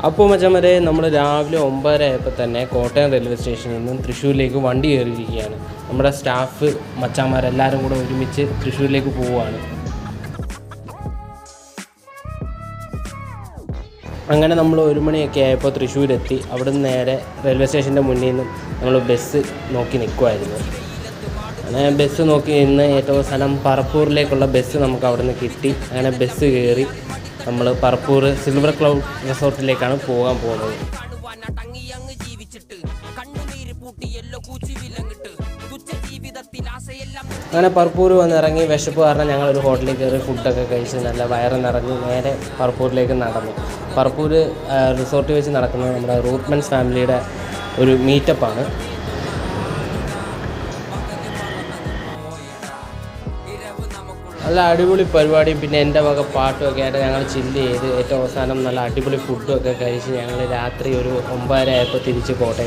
അപ്പോൾ മച്ചന്മാരെ നമ്മൾ രാവിലെ 9:30 ആയപ്പോൾ തന്നെ കോട്ടയം റെയിൽവേ സ്റ്റേഷനിൽ നിന്നും തൃശ്ശൂരിലേക്ക് വണ്ടി കയറിയിരിക്കുകയാണ്. നമ്മുടെ സ്റ്റാഫ് മച്ചാന്മാരെല്ലാവരും കൂടെ ഒരുമിച്ച് തൃശ്ശൂരിലേക്ക് പോവുകയാണ്. അങ്ങനെ നമ്മൾ 1 മണിയൊക്കെ ആയപ്പോൾ തൃശ്ശൂരെത്തി. അവിടെ നിന്ന് നേരെ റെയിൽവേ സ്റ്റേഷൻ്റെ മുന്നിൽ നിന്നും നമ്മൾ ബസ് നോക്കി നിൽക്കുമായിരുന്നു. അങ്ങനെ ബസ് നോക്കി നിന്ന് ഏറ്റവും അവസാനം പറപ്പൂരിലേക്കുള്ള ബസ് നമുക്ക് അവിടെ നിന്ന് കിട്ടി. അങ്ങനെ ബസ് കയറി നമ്മൾ പറപ്പൂർ സിൽവർ ക്ലൗഡ് റിസോർട്ടിലേക്കാണ് പോകാൻ പോകുന്നത്. അങ്ങനെ പറപ്പൂർ വന്നിറങ്ങി വിശപ്പ് കാരണം ഞങ്ങളൊരു ഹോട്ടലിൽ കയറി ഫുഡൊക്കെ കഴിച്ച് നല്ല വയറ് നിറഞ്ഞ് നേരെ പറപ്പൂരിലേക്ക് നടന്നു. പറപ്പൂർ റിസോർട്ടിൽ വെച്ച് നടക്കുന്നത് നമ്മുടെ റൂട്ട്മെൻസ് ഫാമിലിയുടെ ഒരു മീറ്റപ്പാണ്. നല്ല അടിപൊളി പരിപാടിയും പിന്നെ എൻ്റെ വക പാട്ടുമൊക്കെ ആയിട്ട് ഞങ്ങൾ ചില്ല് ചെയ്ത് ഏറ്റവും അവസാനം നല്ല അടിപൊളി ഫുഡും ഒക്കെ കഴിച്ച് ഞങ്ങൾ രാത്രി ഒരു 9:30 ആയപ്പോൾ തിരിച്ച് കോട്ടയം